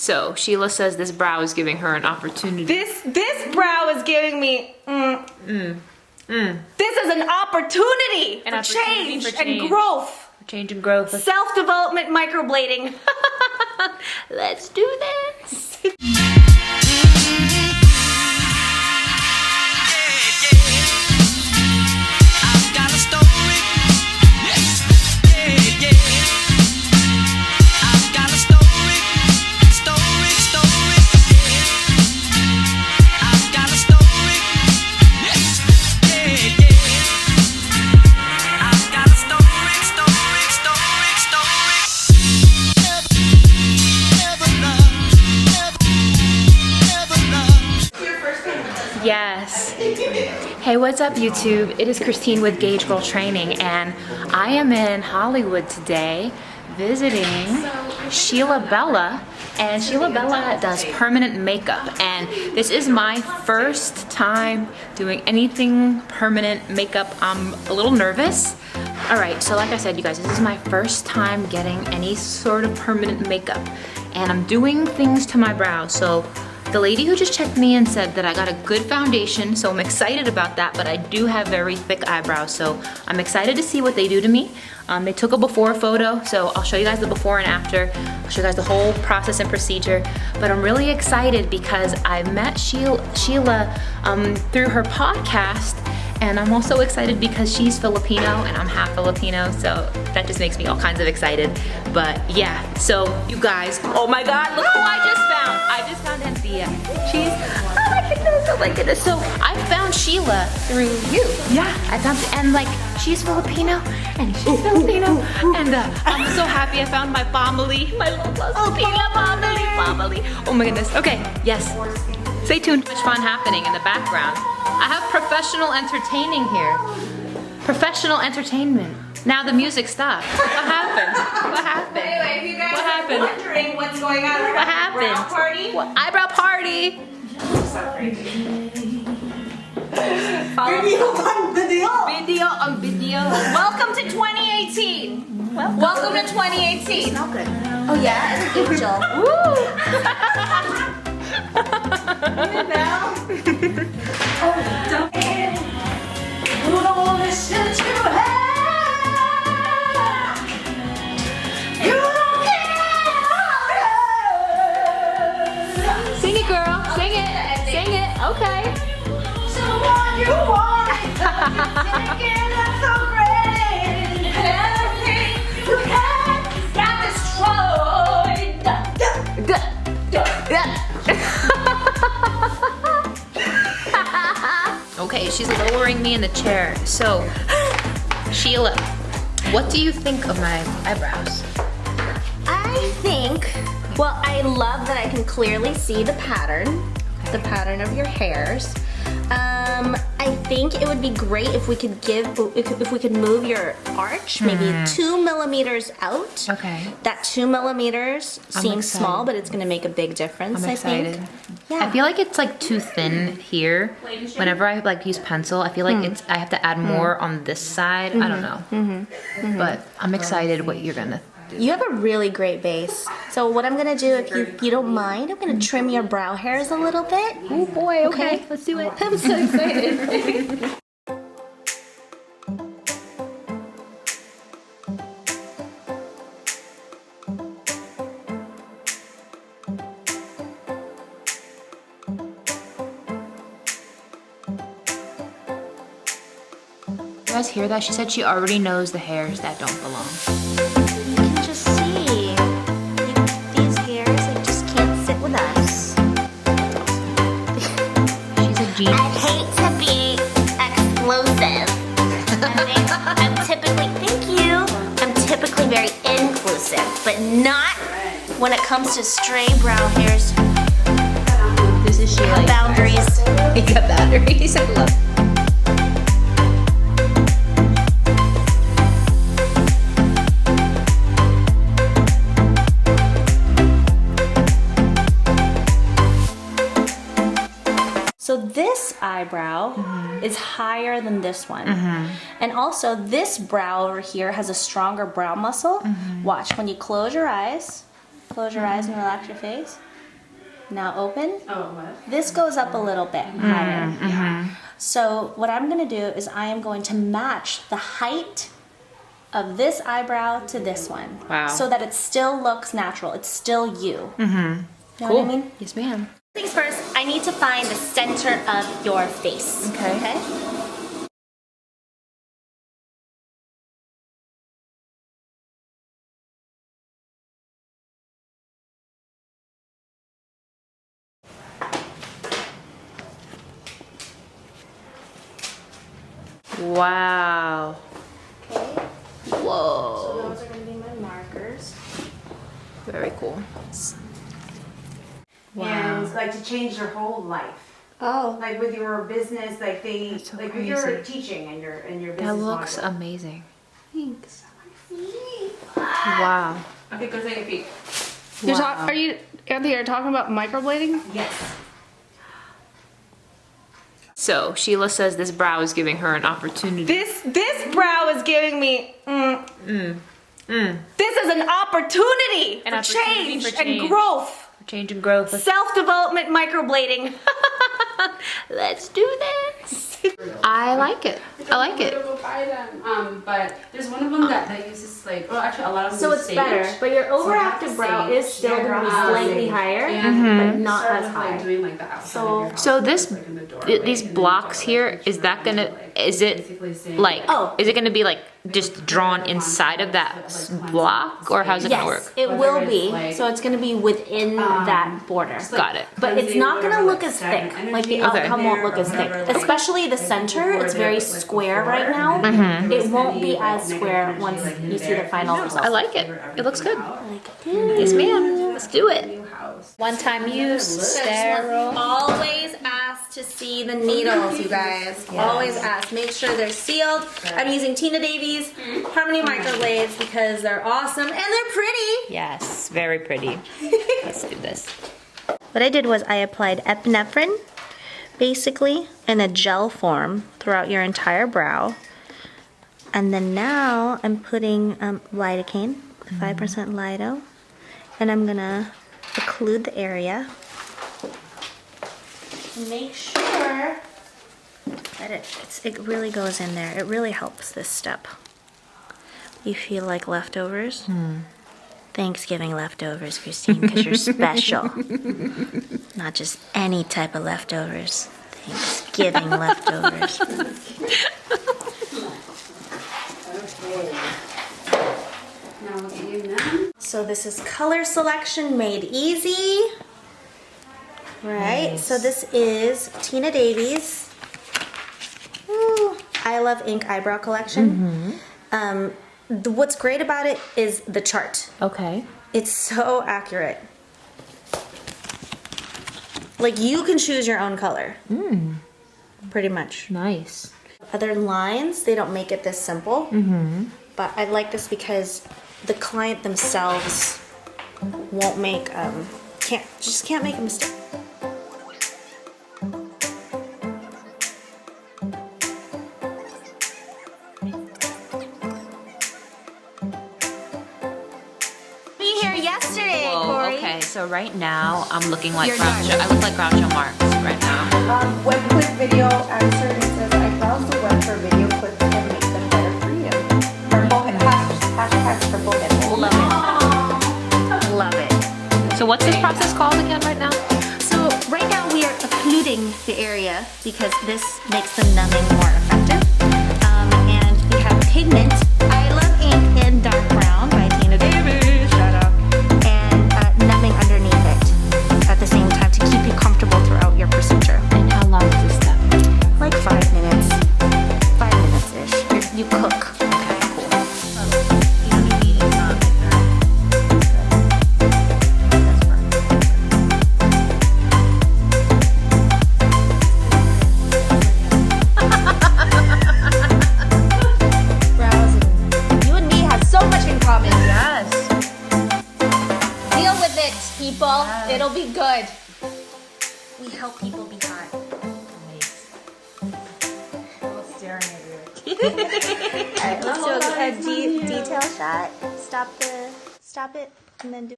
So Sheila says this brow is giving her an opportunity. This brow is giving me This is an opportunity for change and growth. Change and growth. Self-development microblading. Let's do this. Yes. Hey, what's up YouTube? It is Christine with Gauge Girl Training, and I am in Hollywood today visiting Sheila Bella. And Sheila Bella does permanent makeup, and this is my first time doing anything permanent makeup. I'm a little nervous. Alright, so like I said, you guys, this is my first time getting any sort of permanent makeup, and I'm doing things to my brows. So the lady who just checked me in said that I got a good foundation, so I'm excited about that, but I do have very thick eyebrows, so I'm excited to see what they do to me. They took a before photo, so I'll show you guys the before and after. I'll show you guys the whole process and procedure, but I'm really excited because I met Sheila through her podcast, and I'm also excited because she's Filipino and I'm half Filipino, so that just makes me all kinds of excited. But yeah, so you guys, oh my God, look who I just found. I just found Anthea. She's, oh my goodness. So I found Sheila through you. Yeah. I found, and like, she's Filipino and she's Filipino. And I'm so happy I found my family, my little Filipino family. Oh my goodness. Okay, yes. Stay tuned. Much fun happening in the background. I have professional entertaining here. Professional entertainment. Now the music stopped. What happened? What happened? Anyway, if you guys are wondering what's going on, what happened? Brow party? What? Eyebrow party. Video. Welcome to 2018. Welcome to 2018. Smell good. Oh yeah, it's an angel. Woo! Sing it, girl. Sing it. Sing it. Okay. Okay, she's lowering me in the chair. So, Sheila, what do you think of my eyebrows? I think, well, I love that I can clearly see the pattern of your hairs. I think it would be great if we could move your arch maybe 2 millimeters out. Okay. That 2 millimeters seems small, but it's gonna make a big difference. I'm excited. I think. Yeah. I feel like it's like too thin here. Whenever I like use pencil, I feel like I have to add more on this side. I don't know. But I'm excited what you're gonna do. You have a really great base. So what I'm gonna do, if you don't mind, I'm gonna trim your brow hairs a little bit. Oh boy, okay. Let's do it. I'm so excited. You guys hear that? She said she already knows the hairs that don't belong. You can just see. These hairs, they just can't sit with us. She's a genius. I hate to be explosive. I'm typically very inclusive, but not when it comes to stray brow hairs. This is Sheila. Boundaries. You got boundaries. I love it. So this eyebrow is higher than this one. And also this brow over here has a stronger brow muscle. Watch, when you close your eyes and relax your face, Now open. Oh, what? This goes up a little bit higher. So what I'm gonna do is I am going to match the height of this eyebrow to this one. Wow. So that it still looks natural. It's still you. Know Cool. what I mean? Yes, ma'am. Things first, I need to find the center of your face. Okay. Wow. Okay. Whoa. So those are gonna be my markers. Very cool. And like to change your whole life. Oh. Like with your business, like they, That's so like with your crazy. teaching and your business That looks module. amazing. Thanks. Wow. Okay, go take a peek. Wow. Are you, Anthea, are you talking about microblading? Yes. So Sheila says this brow is giving her an opportunity. This brow is giving me, this is an opportunity, An for, opportunity change for change. and growth. Change and growth. Self-development microblading. Let's do this. I like it. I like it. Go buy them. But there's one of them that uses like, well, actually a lot of them So use it's sage. better, but your So I have overactive to brow sage. is still gonna be Yeah, slightly sage. higher, And but not start as with, high. like, doing like the outside So- of your house, So this, like, in the doorway, these and then blocks you go, here, like, is make that sure gonna, like, is it basically saying, like, Oh. is it gonna be like just drawn inside of that block, or how's it gonna Yes, work? it Whether will it's be. like, So it's gonna be within that border. Got it. But it's cleansing not gonna whatever, look like, as thick. stagnant Like the energy Okay. outcome won't look as thick. whatever, like, Especially the center, it's very square right now. It won't be as square once you see the final result. I like it. It looks good. Like, Yes, ma'am. Let's do it. new house. One-time use, sterile. Always ask to see the needles, you guys. Always ask. Make sure they're sealed. I'm using Tina Davies Harmony Microblades because they're awesome and they're pretty. Yes, very pretty. Let's do this. What I did was I applied epinephrine, basically, in a gel form throughout your entire brow. And then now I'm putting lidocaine, 5% lido, and I'm gonna occlude the area. Make sure that it really goes in there. It really helps this step. You feel like leftovers? Thanksgiving leftovers, Christine, because you're special. Not just any type of leftovers. Thanksgiving leftovers. Now look at you now. So this is color selection made easy. Right, so this is Tina Davies. Ooh, I Love Ink Eyebrow Collection. What's great about it is the chart. Okay. It's so accurate. Like you can choose your own color. Pretty much. Nice. Other lines, they don't make it this simple. But I like this because the client themselves won't make can't make a mistake. Be here yesterday, Whoa, Corey. okay, so right now I'm looking like You're Groucho. I look like Groucho Marx right now. Web clip video answer, it says I browse the web for video clips and make them better for you. Purple hashtag purple head. Love it. Love it. So what's this process called again right now? So right now we are occluding the area because this makes the numbing more effective. And we have pigment. I Love Ink in dark brown by Tina Davies. Shout out. And numbing underneath it at the same time to keep you comfortable throughout your procedure. And how long is this step? Like 5 minutes. 5 minutes-ish. You cook. Okay, cool. You and me have so much in common. Yes. Deal with it, people. It'll be good. We help people be hot. Alright, let's do a detail shot. Stop it, and then do